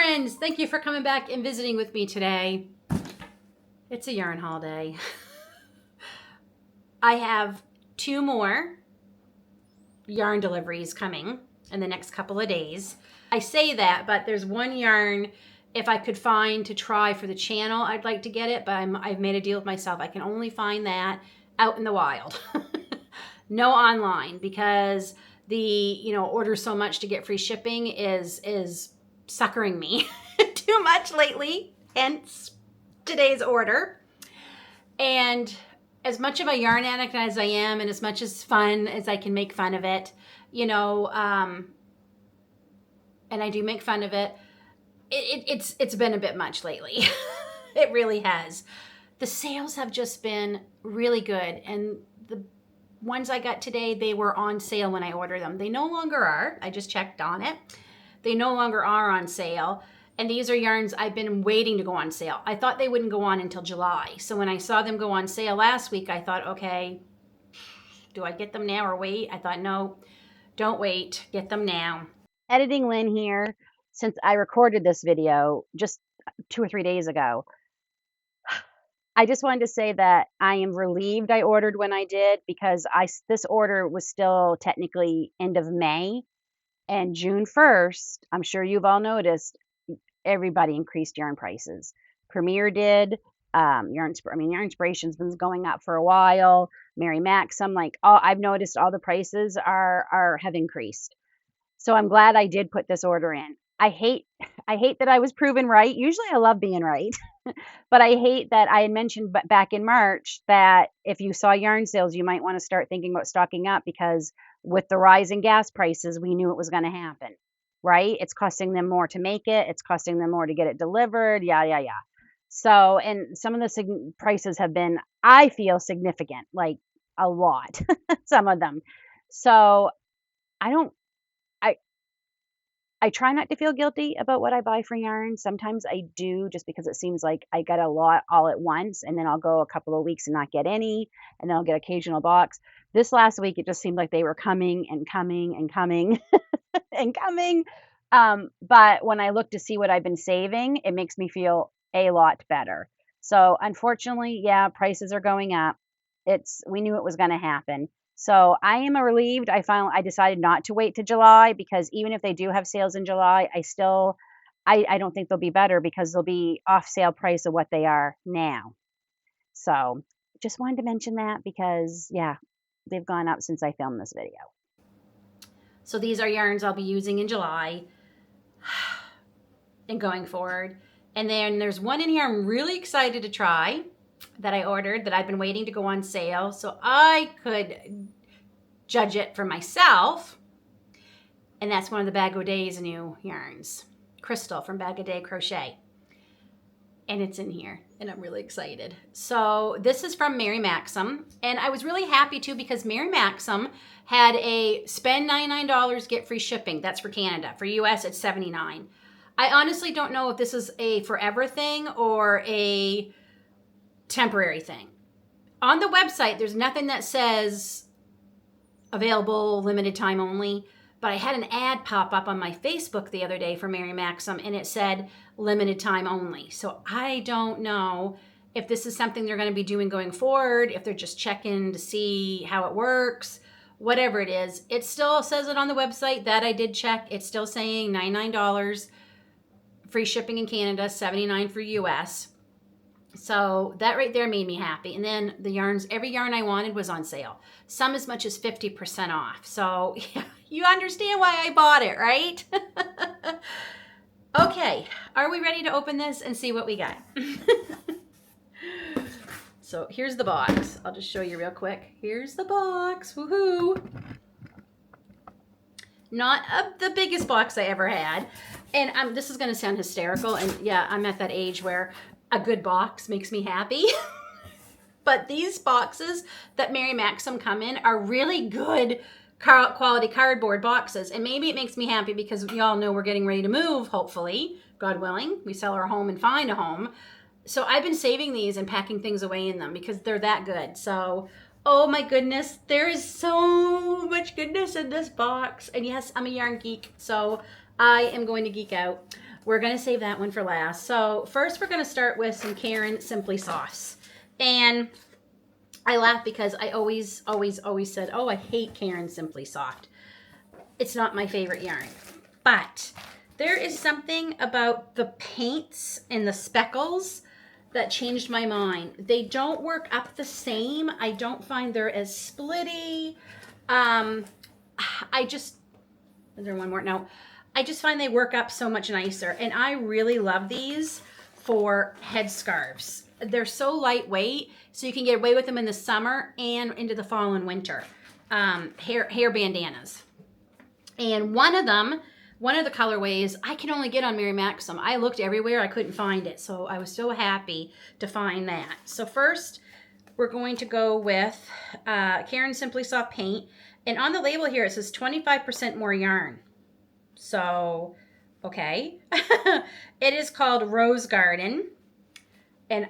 friends, thank you for coming back and visiting with me today. It's a yarn haul day. I have 2 more yarn deliveries coming in the next couple of days. I say that, but there's one yarn if I could find to try for the channel, I'd like to get it, but I've made a deal with myself. I can only find that out in the wild. No online, because the order so much to get free shipping is suckering me too much lately, hence today's order. And as much of a yarn addict as I am, and as much as fun as I can make fun of it, and I do make fun of it, it's been a bit much lately. It really has. The sales have just been really good, and the ones I got today, they were on sale when I ordered them. They no longer are. I just checked on it. They no longer are on sale. And these are yarns I've been waiting to go on sale. I thought they wouldn't go on until July. So when I saw them go on sale last week, I thought, okay, do I get them now or wait? I thought, no, don't wait. Get them now. Editing Lynn here. Since I recorded this video just 2 or 3 days ago, I just wanted to say that I am relieved I ordered when I did, because this order was still technically end of May, and June 1st, I'm sure you've all noticed, everybody increased yarn prices. Premier did. Yarn Inspiration's been going up for a while. Mary Maxim, I've noticed all the prices have increased. So I'm glad I did put this order in. I hate that I was proven right. Usually I love being right. But I hate that I had mentioned back in March that if you saw yarn sales, you might want to start thinking about stocking up, because with the rise in gas prices, we knew it was going to happen, right? It's costing them more to make it. It's costing them more to get it delivered. Yeah. So, and some of the prices have been, I feel, significant, like a lot, some of them. So I try not to feel guilty about what I buy for yarn. Sometimes I do, just because it seems like I get a lot all at once, and then I'll go a couple of weeks and not get any, and then I'll get occasional box. This last week, it just seemed like they were coming and coming and coming and coming. But when I look to see what I've been saving, it makes me feel a lot better. So unfortunately, yeah, prices are going up. We knew it was going to happen. So I am relieved. I decided not to wait to July, because even if they do have sales in July, I don't think they'll be better, because they'll be off sale price of what they are now. So just wanted to mention that, because yeah, they've gone up since I filmed this video. So these are yarns I'll be using in July and going forward. And then there's one in here I'm really excited to try that I ordered, that I've been waiting to go on sale so I could judge it for myself. And that's one of the Bag-O-Day's new yarns, Crystal from Bag-O-Day Crochet. And it's in here, and I'm really excited. So this is from Mary Maxim, and I was really happy too, because Mary Maxim had a spend $99, get free shipping. That's for Canada. For US, it's $79. I honestly don't know if this is a forever thing or a temporary thing. On the website, there's nothing that says available, limited time only, but I had an ad pop up on my Facebook the other day for Mary Maxim, and it said limited time only. So I don't know if this is something they're going to be doing going forward, if they're just checking to see how it works, whatever it is. It still says it on the website that I did check. It's still saying $99, free shipping in Canada, $79 for US. So that right there made me happy. And then the yarns, every yarn I wanted was on sale. Some as much as 50% off. So yeah, you understand why I bought it, right? Okay, are we ready to open this and see what we got? So here's the box. I'll just show you real quick. Here's the box, woohoo. Not the biggest box I ever had. And this is gonna sound hysterical. And yeah, I'm at that age where a good box makes me happy. But these boxes that Mary Maxim come in are really good quality cardboard boxes. And maybe it makes me happy because we all know we're getting ready to move, hopefully, God willing. We sell our home and find a home. So I've been saving these and packing things away in them because they're that good. So, oh my goodness, there is so much goodness in this box. And yes, I'm a yarn geek, so I am going to geek out. we're going to save that one for last. So first we're going to start with some Caron Simply Softs. And I laugh because I always said, oh, I hate Caron Simply Soft. It's not my favorite yarn. But there is something about the paints and the speckles that changed my mind. They don't work up the same. I don't find they're as splitty. Is there one more? No. I just find they work up so much nicer. And I really love these for headscarves. They're so lightweight, so you can get away with them in the summer and into the fall and winter. Hair bandanas. And one of the colorways, I can only get on Mary Maxim. I looked everywhere. I couldn't find it. So I was so happy to find that. So first, we're going to go with Caron Simply Soft paint. And on the label here, it says 25% more yarn. So, okay. It is called Rose Garden. And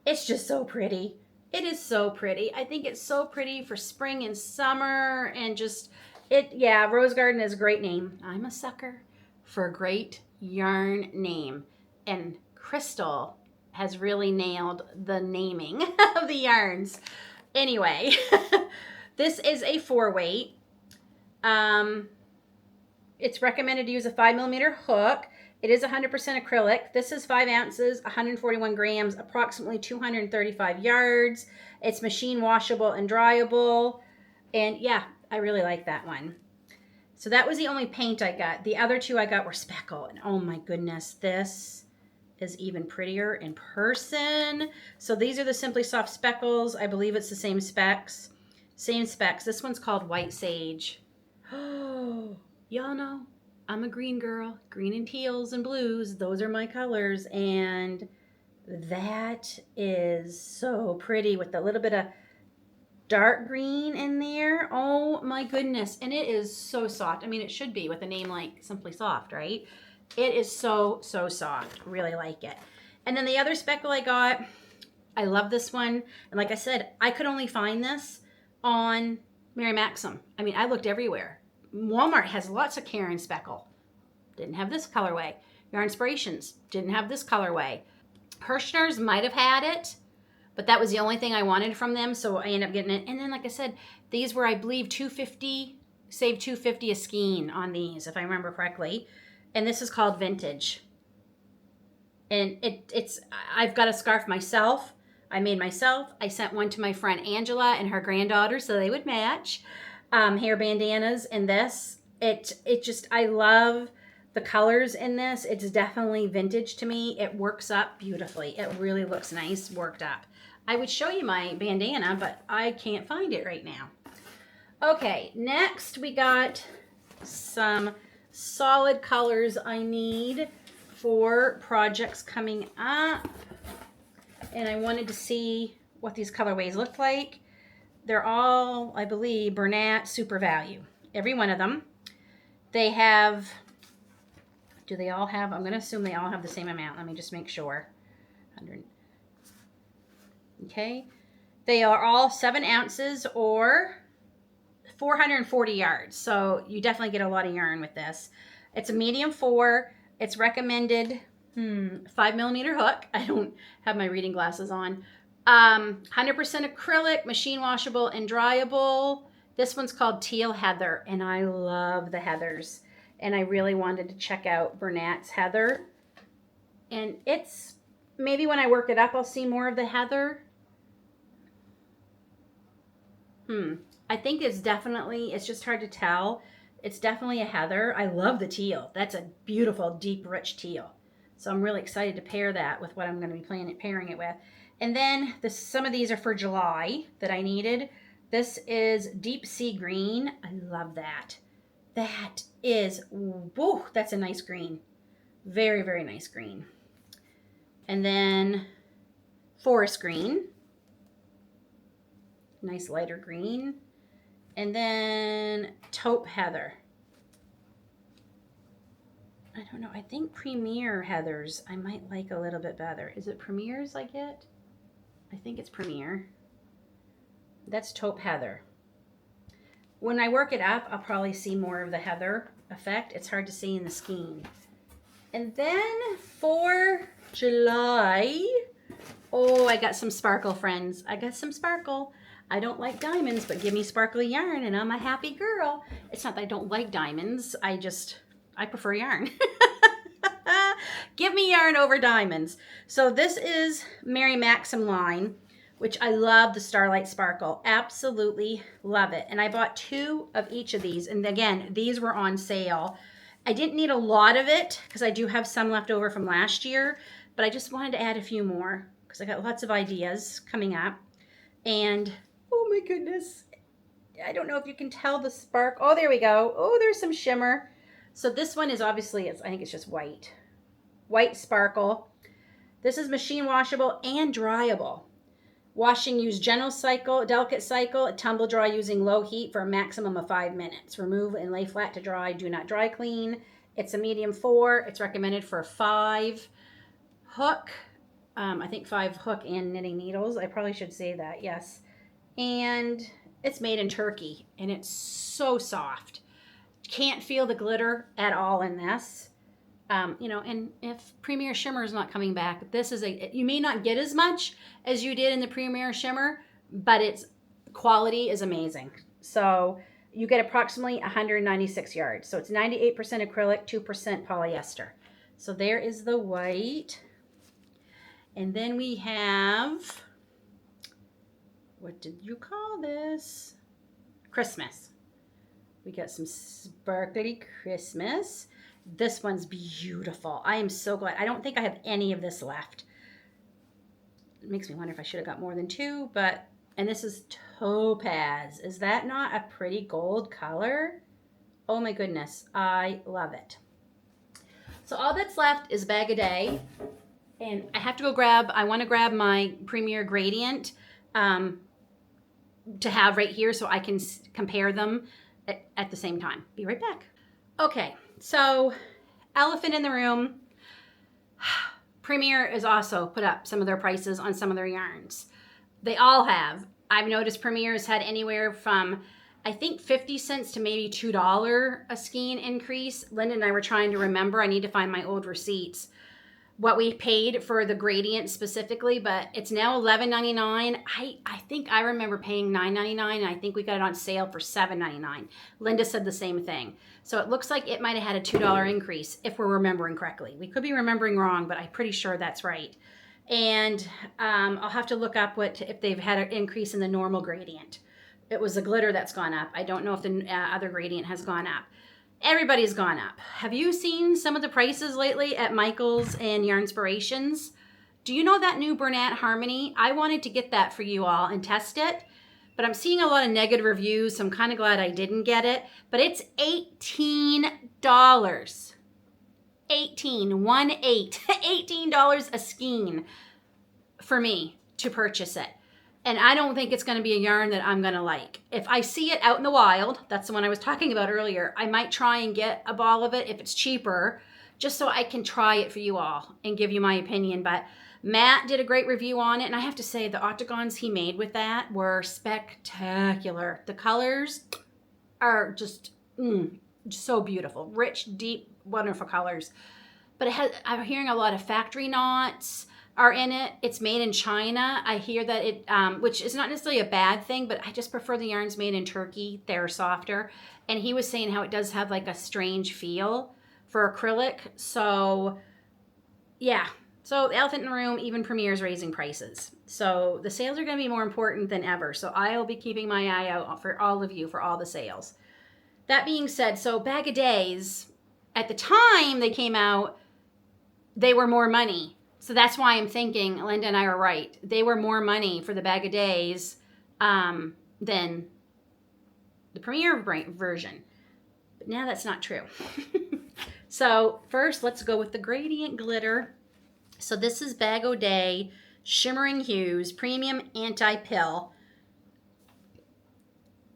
it's just so pretty. It is so pretty. I think it's so pretty for spring and summer and just, Rose Garden is a great name. I'm a sucker for a great yarn name. And Crystal has really nailed the naming of the yarns. Anyway, this is a 4-weight. It's recommended to use a 5mm hook. It is 100% acrylic. This is 5 ounces, 141 grams, approximately 235 yards. It's machine washable and dryable. And yeah, I really like that one. So that was the only paint I got. The other two I got were speckle. And oh my goodness, this is even prettier in person. So these are the Simply Soft speckles. I believe it's the same specs. Same specs. This one's called White Sage. Oh, y'all know I'm a green girl. Green and teals and blues. Those are my colors. And that is so pretty with a little bit of dark green in there. Oh my goodness. And it is so soft. I mean, it should be with a name like Simply Soft, right? It is so soft. Really like it. And then the other speckle I got, I love this one. And like I said, I could only find this on Mary Maxim. I mean, I looked everywhere. Walmart has lots of Caron speckle. Didn't have this colorway. Yarn Inspirations didn't have this colorway. Hirschner's might have had it, but that was the only thing I wanted from them, so I ended up getting it. And then, like I said, these were, I believe, $2.50, saved $2.50 a skein on these, if I remember correctly. And this is called Vintage. And I've got a scarf myself. I made myself. I sent one to my friend Angela and her granddaughter so they would match. Hair bandanas and this. I love the colors in this. It's definitely vintage to me. It works up beautifully. It really looks nice worked up. I would show you my bandana, but I can't find it right now. Okay, next we got some solid colors I need for projects coming up. And I wanted to see what these colorways look like. They're all, I believe, Bernat Super Value. Every one of them. They have, do they all have, I'm going to assume they all have the same amount. Let me just make sure. 100. Okay. They are all 7 ounces or 440 yards. So you definitely get a lot of yarn with this. It's a medium 4. It's recommended 5mm hook. I don't have my reading glasses on. 100% acrylic, machine washable and dryable. This one's called Teal Heather, and I love the heathers. And I really wanted to check out Bernat's Heather. And it's, maybe when I work it up, I'll see more of the heather. I think it's definitely, it's just hard to tell. It's definitely a heather. I love the teal. That's a beautiful, deep, rich teal. So I'm really excited to pair that with what I'm going to be pairing it with. And then some of these are for July that I needed. This is Deep Sea Green. I love that. That is, whoa, that's a nice green. Very, very nice green. And then Forest Green. Nice lighter green. And then Taupe Heather. I don't know. I think Premier Heathers I might like a little bit better. Is it Premiers I get? I think it's Premier. That's Taupe Heather. When I work it up, I'll probably see more of the heather effect. It's hard to see in the skein. And then for July, oh, I got some sparkle, friends. I got some sparkle. I don't like diamonds, but give me sparkly yarn and I'm a happy girl. It's not that I don't like diamonds. I prefer yarn. Give me yarn over diamonds. So this is Mary Maxim line, which I love the Starlight Sparkle. Absolutely love it. And I bought 2 of each of these. And again, these were on sale. I didn't need a lot of it because I do have some left over from last year, but I just wanted to add a few more because I got lots of ideas coming up. And oh my goodness, I don't know if you can tell the spark. Oh, there we go. Oh, there's some shimmer. So this one is obviously, I think it's just white. White sparkle. This is machine washable and dryable. Washing use gentle cycle, delicate cycle, tumble dry using low heat for a maximum of 5 minutes. Remove and lay flat to dry. Do not dry clean. It's a medium 4. It's recommended for 5 hook. I think 5 hook and knitting needles. I probably should say that, yes. And it's made in Turkey and it's so soft. Can't feel the glitter at all in this. You know, and if Premier Shimmer is not coming back, this is you may not get as much as you did in the Premier Shimmer, but its quality is amazing. So you get approximately 196 yards. So it's 98% acrylic, 2% polyester. So there is the white. And then we have, what did you call this? Christmas. We got some sparkly Christmas. This one's beautiful. I am so glad. I don't think I have any of this left. It makes me wonder if I should have got more than 2, but, and this is topaz. Is that not a pretty gold color? Oh my goodness, I love it. So all that's left is Bag-O-Day, and I have to go I want to grab my Premier Gradient to have right here so I can compare them at the same time. Be right back. Okay. So, elephant in the room, Premier has also put up some of their prices on some of their yarns. They all have. I've noticed Premier has had anywhere from, I think, 50 cents to maybe $2 a skein increase. Linda and I were trying to remember. I need to find my old receipts. What we paid for the gradient specifically, but it's now $11.99. I think I remember paying $9.99, and I think we got it on sale for $7.99. Linda said the same thing. So it looks like it might have had a $2 increase if we're remembering correctly. We could be remembering wrong, but I'm pretty sure that's right. And I'll have to look up if they've had an increase in the normal gradient. It was the glitter that's gone up. I don't know if the other gradient has gone up. Everybody's gone up. Have you seen some of the prices lately at Michael's and Yarnspirations? Do you know that new Bernat Harmony? I wanted to get that for you all and test it, but I'm seeing a lot of negative reviews, so I'm kind of glad I didn't get it. But it's $18. $18 a skein for me to purchase it. And I don't think it's going to be a yarn that I'm going to like. If I see it out in the wild, that's the one I was talking about earlier, I might try and get a ball of it if it's cheaper, just so I can try it for you all and give you my opinion. But Matt did a great review on it, and I have to say the octagons he made with that were spectacular. The colors are just so beautiful. Rich, deep, wonderful colors. But I'm hearing a lot of factory knots are in it. It's made in China. I hear that it, which is not necessarily a bad thing, but I just prefer the yarns made in Turkey. They're softer. And he was saying how it does have like a strange feel for acrylic. So yeah. So the elephant in the room, even Premier's raising prices. So the sales are going to be more important than ever. So I'll be keeping my eye out for all of you for all the sales. That being said, so Bag-O-Days, at the time they came out, they were more money. So that's why I'm thinking Linda and I are right. They were more money for the Bag-O-Days than the Premier version. But now that's not true. So first, let's go with the gradient glitter. So this is Bag-O-Day Shimmering Hues Premium Anti-Pill.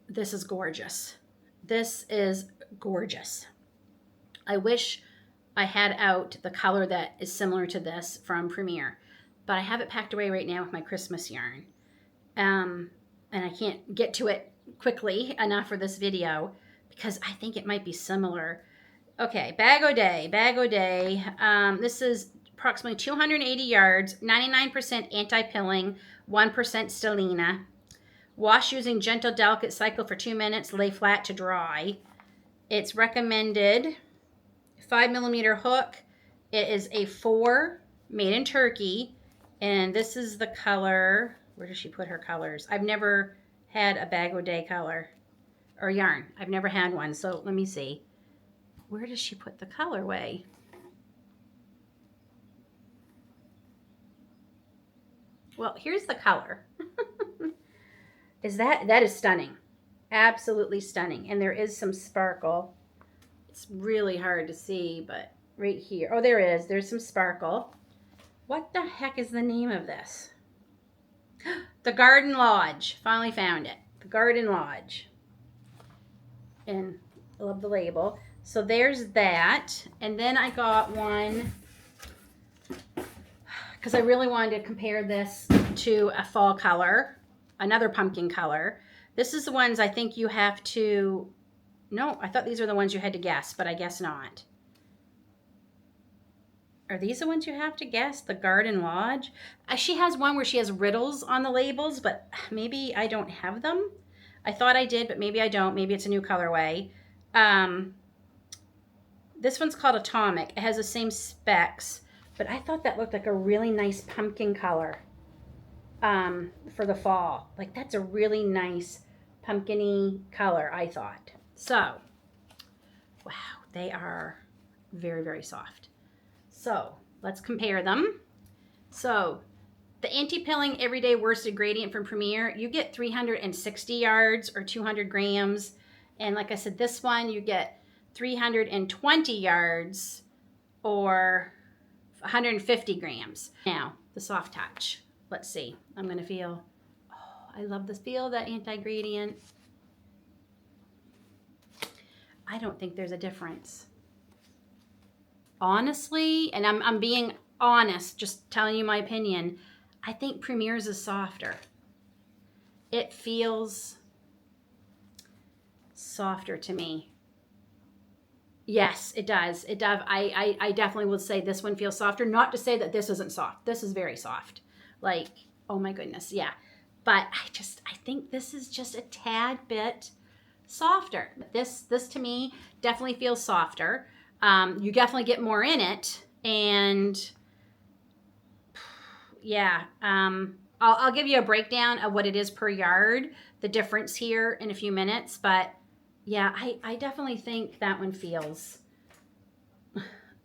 This is gorgeous. This is gorgeous. I wish I had out the color that is similar to this from Premier, but I have it packed away right now with my Christmas yarn. And I can't get to it quickly enough for this video because I think it might be similar. Okay, Bag-O-Day, Bag-O-Day. This is approximately 280 yards, 99% anti-pilling, 1% stellina. Wash using gentle, delicate cycle for 2 minutes, lay flat to dry. It's recommended 5mm hook. It is a 4, made in Turkey, and this is the color. Where does she put her colors? I've never had a Bag-O-Day color or yarn. I've never had one, so let me see. Where does she put the colorway? Well, here's the color. That is stunning. Absolutely stunning. And there is some sparkle. It's really hard to see, but right here. Oh, there is. There's some sparkle. What the heck is the name of this? The Garden Lodge. Finally found it. The Garden Lodge. And I love the label. So there's that. And then I got one, because I really wanted to compare this to a fall color, another pumpkin color. This is the ones I think you have to, no, I thought these were the ones you had to guess, but I guess not. Are these the ones you have to guess? The Garden Lodge? She has one where she has riddles on the labels, but maybe I don't have them. I thought I did, but maybe I don't. Maybe it's a new colorway. This one's called Atomic. It has the same specs, but I thought that looked like a really nice pumpkin color for the fall. Like, that's a really nice pumpkin-y color, I thought. So, wow, they are very, very soft. So, let's compare them. So, the anti-pilling everyday worsted gradient from Premier, you get 360 yards or 200 grams. And like I said, this one you get 320 yards or 150 grams. Now, the soft touch. Let's see. I'm going to feel, oh, I love this feel, that anti-gradient. I don't think there's a difference. Honestly, and I'm being honest, just telling you my opinion, I think Premier's is softer. It feels softer to me. Yes, it does. It does. I definitely would say this one feels softer. Not to say that this isn't soft. This is very soft. Like, oh my goodness, yeah. But I think this is just a tad bit softer. This to me definitely feels softer. You definitely get more in it, and yeah. I'll give you a breakdown of what it is per yard, the difference here in a few minutes, but yeah, I definitely think that one feels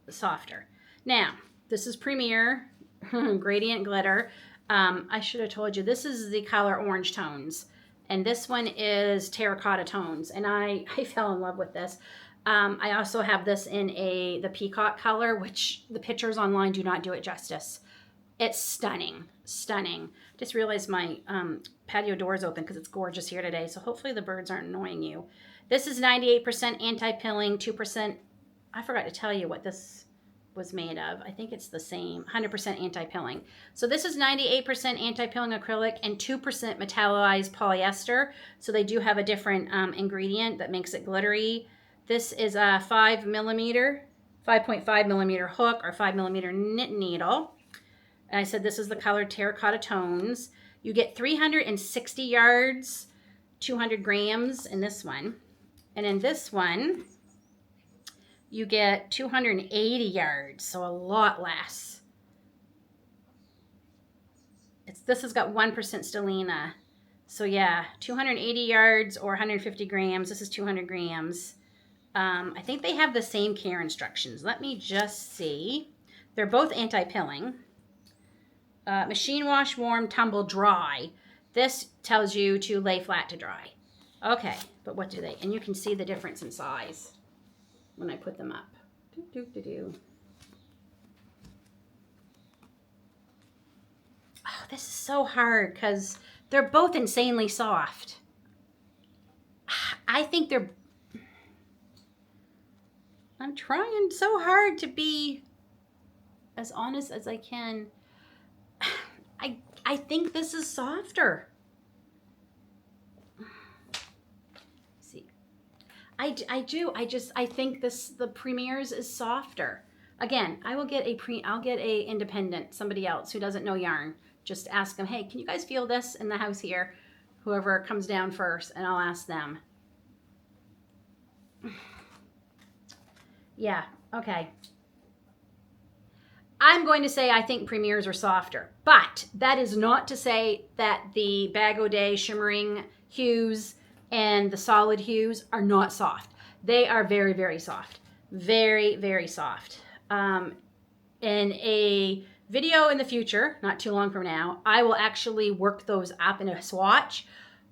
softer. Now, this is Premier Gradient Glitter. I should have told you, this is the color Orange Tones, and this one is Terracotta Tones, and I fell in love with this. I also have this in the Peacock color, which the pictures online do not do it justice. It's stunning, stunning. Just realized my patio door is open because it's gorgeous here today, so hopefully the birds aren't annoying you. This is 98% anti-pilling, 2%, I forgot to tell you what this was made of. I think it's the same, 100% anti-pilling. So this is 98% anti-pilling acrylic and 2% metallized polyester. So they do have a different ingredient that makes it glittery. This is a 5.5 millimeter hook or 5mm knit needle. And I said this is the color Terracotta Tones. You get 360 yards, 200 grams in this one. And in this one, you get 280 yards, so a lot less. This has got 1% stellina. So yeah, 280 yards or 150 grams. This is 200 grams. I think they have the same care instructions. Let me just see. They're both anti-pilling. Machine wash, warm, tumble, dry. This tells you to lay flat to dry. Okay, but what do they? And you can see the difference in size when I put them up. Oh, this is so hard because they're both insanely soft. I think they're... I'm trying so hard to be as honest as I can. I think this is softer. See, I do. I think the Premier's is softer. Again, I'll get a independent, somebody else who doesn't know yarn. Just ask them, hey, can you guys feel this in the house here? Whoever comes down first, and I'll ask them. Yeah, okay. I'm going to say I think Premiers are softer, but that is not to say that the Bag-O-Day Shimmering Hues and the Solid Hues are not soft. They are very, very soft. Very, very soft. In a video in the future, not too long from now, I will actually work those up in a swatch,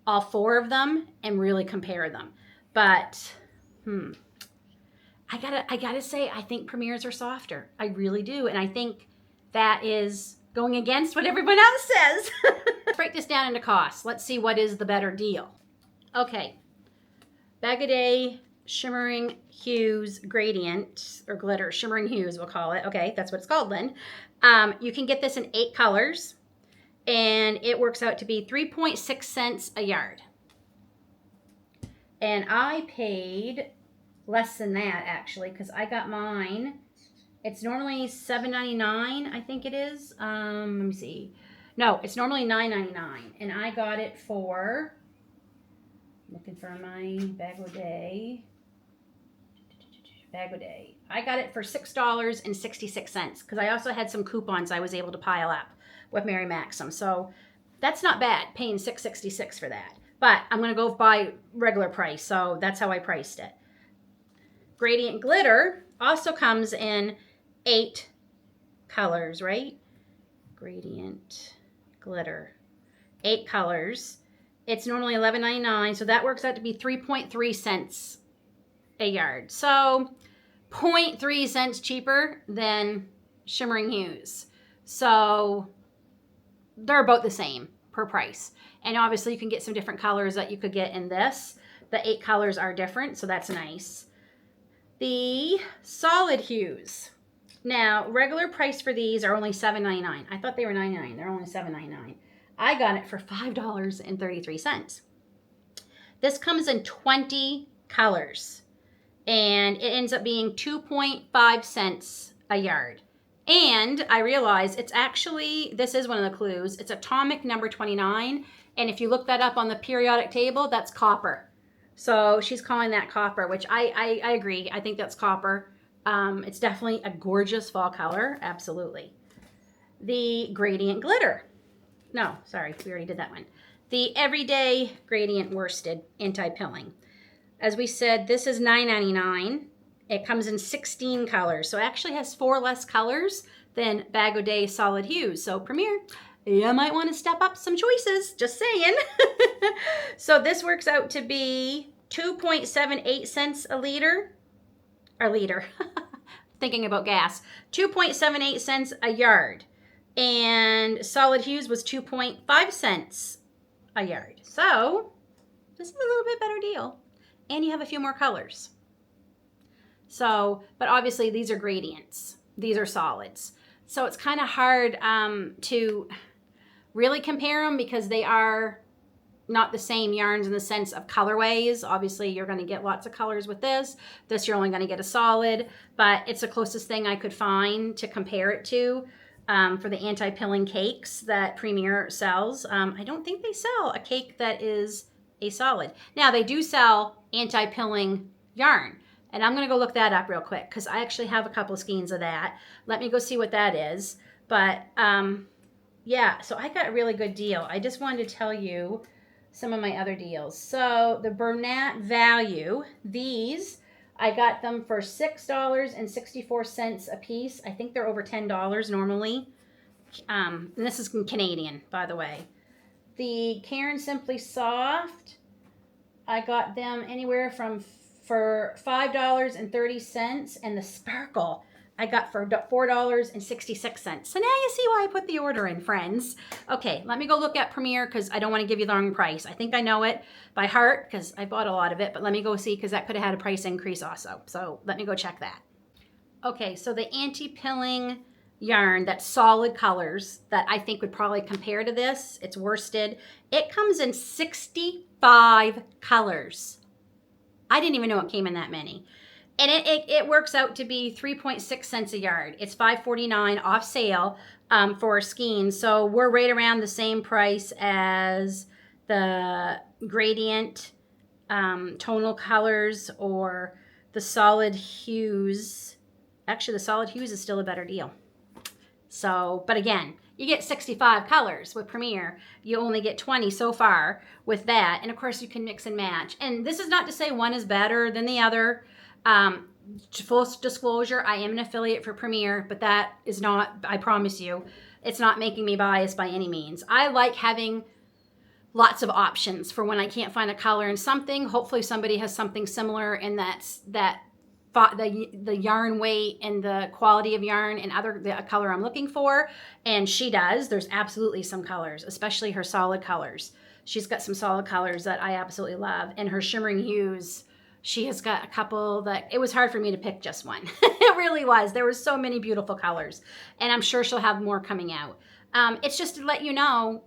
all 4 of them, and really compare them. But, I gotta say, I think Premiers are softer. I really do. And I think that is going against what everyone else says. Let's break this down into costs. Let's see what is the better deal. Okay. Bag-O-Day Shimmering Hues Gradient, or Glitter, Shimmering Hues we'll call it. Okay, that's what it's called then. You can get this in 8 colors, and it works out to be 3.6 cents a yard. And I paid less than that, actually, because I got mine. It's normally $7.99, I think it is. Let me see. No, it's normally $9.99, and I got it for, looking for my Bag-O-Day. Bag-O-Day. I got it for $6.66, because I also had some coupons I was able to pile up with Mary Maxim. So that's not bad, paying $6.66 for that. But I'm going to go by regular price, so that's how I priced it. Gradient Glitter also comes in 8 colors, right? Gradient Glitter. 8 colors. It's normally $11.99, so that works out to be 3.3 cents a yard. So 0.3 cents cheaper than Shimmering Hues. So they're about the same per price. And obviously you can get some different colors that you could get in this. The 8 colors are different, so that's nice. The Solid Hues. Now, regular price for these are only $7.99. I thought they were $9.99. They're only $7.99. I got it for $5.33. This comes in 20 colors, and it ends up being 2.5 cents a yard. And I realize it's actually, this is one of the clues, it's atomic number 29, and if you look that up on the periodic table, that's copper. So she's calling that copper, which I agree. I think that's copper. It's definitely a gorgeous fall color. Absolutely. The Gradient Glitter. No, sorry, we already did that one. The Everyday Gradient Worsted Anti-Pilling. As we said, this is $9.99. It comes in 16 colors, so it actually has 4 less colors than Bag-O-Day Solid Hues. So Premier, you might want to step up some choices, just saying. So this works out to be 2.78 cents a liter. Thinking about gas. 2.78 cents a yard. And Solid Hues was 2.5 cents a yard. So this is a little bit better deal. And you have a few more colors. So, but obviously these are gradients. These are solids. So it's kind of hard to really compare them because they are not the same yarns in the sense of colorways. Obviously you're going to get lots of colors with this. This you're only going to get a solid, but it's the closest thing I could find to compare it to for the anti-pilling cakes that Premier sells. I don't think they sell a cake that is a solid. Now they do sell anti-pilling yarn. And I'm going to go look that up real quick because I actually have a couple of skeins of that. Let me go see what that is. But yeah, so I got a really good deal. I just wanted to tell you some of my other deals. So the Bernat Value, these, I got them for $6.64 a piece. I think they're over $10 normally. And this is Canadian, by the way. The Caron Simply Soft, I got them anywhere from for $5.30, and the Sparkle I got for $4.66. So now you see why I put the order in, friends. Okay, let me go look at Premier because I don't want to give you the wrong price. I think I know it by heart because I bought a lot of it, but let me go see because that could have had a price increase also. So let me go check that. Okay, so the anti-pilling yarn, that's solid colors that I think would probably compare to this. It's worsted. It comes in 65 colors. I didn't even know it came in that many. And it works out to be 3.6 cents a yard. It's $5.49 off sale for skein. So we're right around the same price as the gradient tonal colors or the solid hues. Actually, the solid hues is still a better deal. So, but again, you get 65 colors with Premier. You only get 20 so far with that. And of course, you can mix and match. And this is not to say one is better than the other. Full disclosure, I am an affiliate for Premier, but that is not, I promise you, it's not making me biased by any means. I like having lots of options for when I can't find a color in something. Hopefully somebody has something similar, and that's the yarn weight and the quality of yarn and the color I'm looking for. And she does. There's absolutely some colors, especially her solid colors. She's got some solid colors that I absolutely love. And her shimmering hues, she has got a couple that it was hard for me to pick just one. It really was. There were so many beautiful colors, and I'm sure she'll have more coming out. It's just to let you know,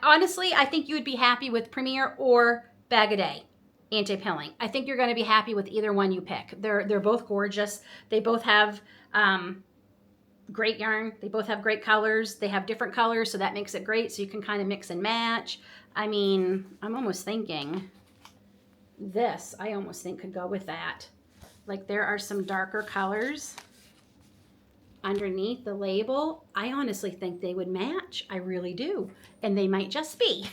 honestly, I think you would be happy with Premier or Bag-O-Day anti-pilling. I think you're going to be happy with either one you pick. They're both gorgeous. They both have great yarn. They both have great colors. They have different colors, so that makes it great. So you can kind of mix and match. I mean, I'm almost thinking this, I almost think could go with that. Like there are some darker colors underneath the label. I honestly think they would match. I really do. And they might just be.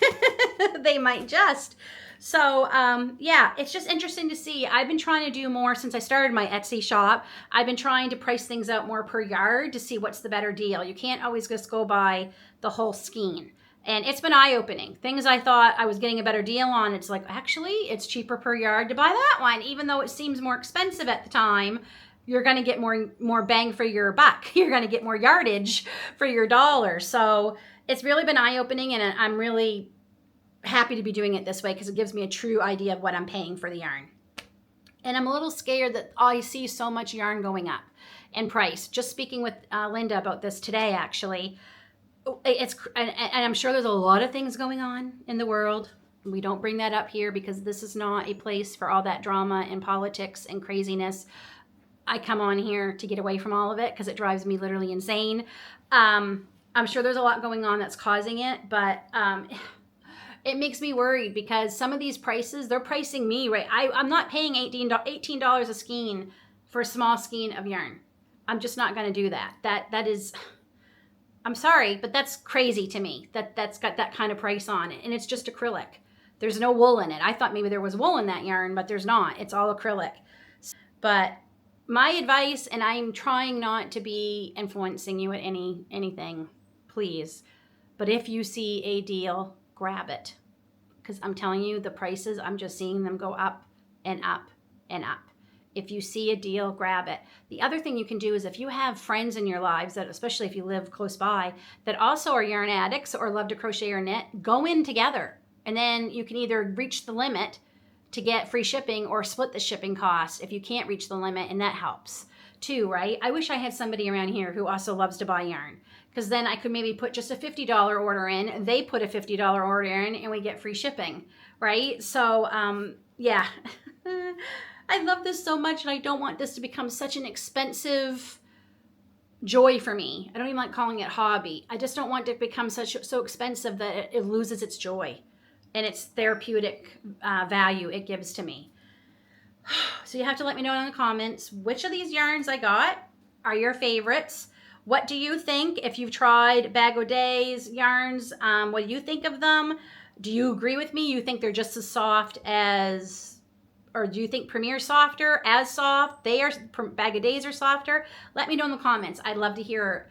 They might just. So yeah, it's just interesting to see. I've been trying to do more since I started my Etsy shop. I've been trying to price things out more per yard to see what's the better deal. You can't always just go by the whole skein. And it's been eye-opening. Things I thought I was getting a better deal on, it's like, actually, it's cheaper per yard to buy that one. Even though it seems more expensive at the time, you're going to get more bang for your buck. You're going to get more yardage for your dollar. So it's really been eye-opening, and I'm really happy to be doing it this way because it gives me a true idea of what I'm paying for the yarn. And I'm a little scared that I see so much yarn going up in price. Just speaking with Linda about this today, actually. And I'm sure there's a lot of things going on in the world. We don't bring that up here because this is not a place for all that drama and politics and craziness. I come on here to get away from all of it because it drives me literally insane. I'm sure there's a lot going on that's causing it, but it makes me worried because some of these prices, they're pricing me, right? I'm not paying $18 a skein for a small skein of yarn. I'm just not going to do that. That is... I'm sorry, but that's crazy to me that's got that kind of price on it. And it's just acrylic. There's no wool in it. I thought maybe there was wool in that yarn, but there's not. It's all acrylic. But my advice, and I'm trying not to be influencing you at anything, please. But if you see a deal, grab it. Because I'm telling you, the prices, I'm just seeing them go up and up and up. If you see a deal, grab it. The other thing you can do is if you have friends in your lives, that especially if you live close by, that also are yarn addicts or love to crochet or knit, go in together. And then you can either reach the limit to get free shipping or split the shipping cost if you can't reach the limit, and that helps too, right? I wish I had somebody around here who also loves to buy yarn, because then I could maybe put just a $50 order in, they put a $50 order in, and we get free shipping, right? So yeah. I love this so much, and I don't want this to become such an expensive joy for me. I don't even like calling it hobby. I just don't want it to become so expensive that it loses its joy and its therapeutic value it gives to me. So you have to let me know in the comments which of these yarns I got are your favorites. What do you think? If you've tried Bag-O-Day's yarns, what do you think of them? Do you agree with me? You think they're just as soft as... Or do you think Premier's softer, as soft? Bag-O-Days are softer? Let me know in the comments. I'd love to hear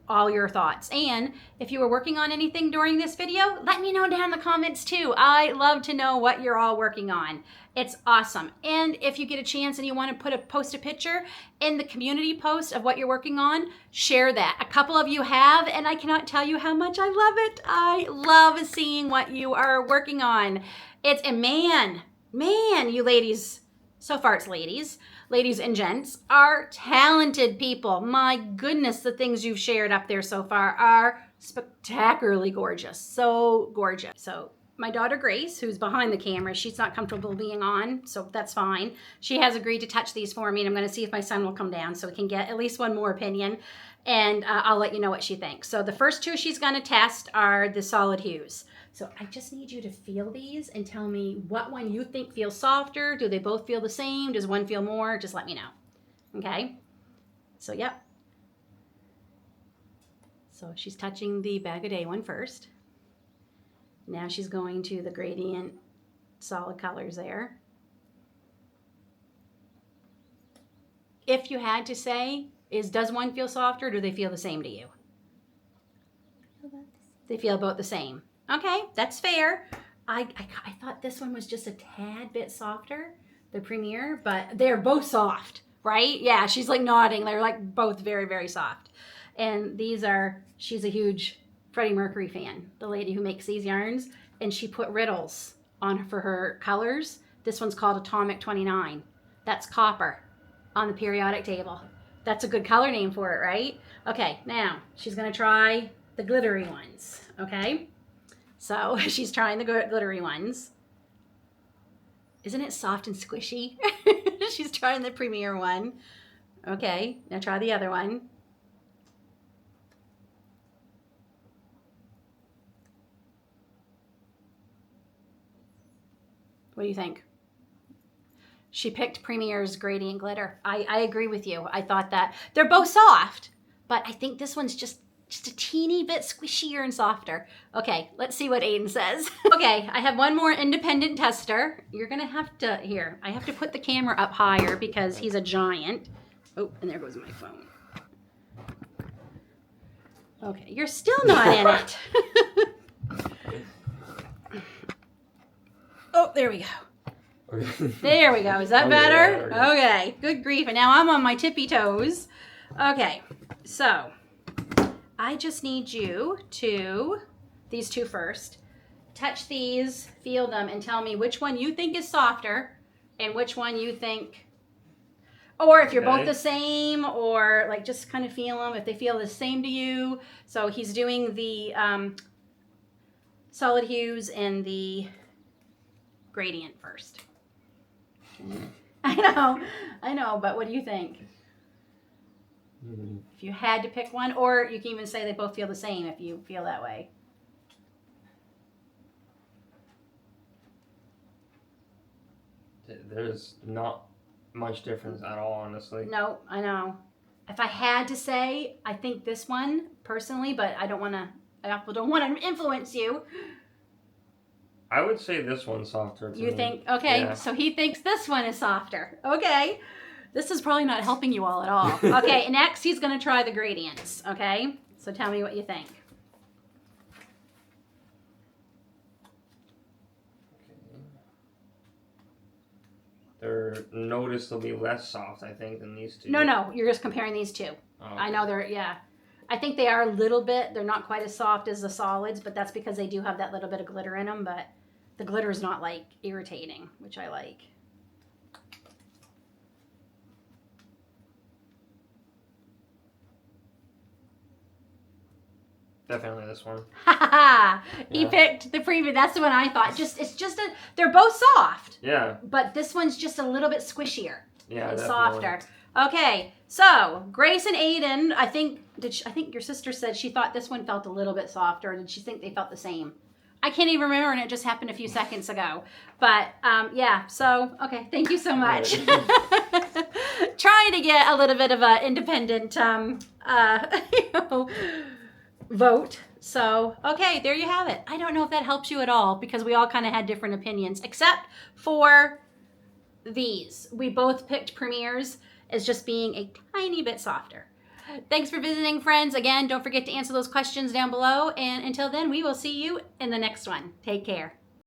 all your thoughts. And if you were working on anything during this video, let me know down in the comments too. I love to know what you're all working on. It's awesome. And if you get a chance and you want to post a picture in the community post of what you're working on, share that. A couple of you have, and I cannot tell you how much I love it. I love seeing what you are working on. It's a man, you ladies, so far it's ladies and gents, are talented people. My goodness, the things you've shared up there so far are spectacularly gorgeous. So gorgeous. So my daughter Grace, who's behind the camera, she's not comfortable being on, so that's fine. She has agreed to touch these for me, and I'm going to see if my son will come down so we can get at least one more opinion, and I'll let you know what she thinks. So the first two she's going to test are the solid hues. So I just need you to feel these and tell me what one you think feels softer. Do they both feel the same? Does one feel more? Just let me know. Okay? So, yep. So she's touching the Bag-O-Day one first. Now she's going to the gradient solid colors there. If you had to say, does one feel softer or do they feel the same to you? They feel about the same. Okay, that's fair. I thought this one was just a tad bit softer, the Premier, but they're both soft, right? Yeah, she's like nodding. They're like both very, very soft. And these are, she's a huge Freddie Mercury fan, the lady who makes these yarns, and she put riddles on for her colors. This one's called Atomic 29. That's copper on the periodic table. That's a good color name for it, right? Okay, now she's gonna try the glittery ones, okay? So she's trying the glittery ones. Isn't it soft and squishy? She's trying the Premier one. Okay, now try the other one. What do you think? She picked Premier's Gradient Glitter. I agree with you. I thought that they're both soft, but I think this one's just a teeny bit squishier and softer. Okay, let's see what Aiden says. Okay, I have one more independent tester. You're gonna have to, here, I have to put the camera up higher because he's a giant. Oh, and there goes my phone. Okay, you're still not in it. Oh, there we go. Okay. There we go. Is that Okay, better? yeah, Okay, good grief. And now I'm on my tippy toes. Okay, so I just need you to, these two first, touch these, feel them, and tell me which one you think is softer and which one you think, or if you're both the same, or like just kind of feel them, if they feel the same to you. So he's doing the solid hues and the gradient first. I know, but what do you think? If you had to pick one, or you can even say they both feel the same if you feel that way. There's not much difference at all, honestly. No, I know. If I had to say, I think this one personally, but I don't want to influence you. I would say this one's softer. You think, okay, Yeah. So he thinks this one is softer. Okay. This is probably not helping you all at all. Okay, next he's going to try the gradients, okay? So tell me what you think. Okay. They're noticeably less soft, I think, than these two. No, you're just comparing these two. Oh, okay. I know I think they are a little bit, they're not quite as soft as the solids, but that's because they do have that little bit of glitter in them, but the glitter is not like irritating, which I like. Definitely this one. He picked the Premium. That's the one I thought. They're both soft. Yeah. But this one's just a little bit squishier. Yeah, and definitely. softer. Okay, so Grace and Aiden, I think your sister said she thought this one felt a little bit softer. Or did she think they felt the same? I can't even remember, and it just happened a few seconds ago. But yeah, so okay, thank you so much. Trying to get a little bit of an independent vote. So, okay, there you have it. I don't know if that helps you at all because we all kind of had different opinions, except for these. We both picked Premiers as just being a tiny bit softer. Thanks for visiting, friends. Again, don't forget to answer those questions down below. And until then, we will see you in the next one. Take care.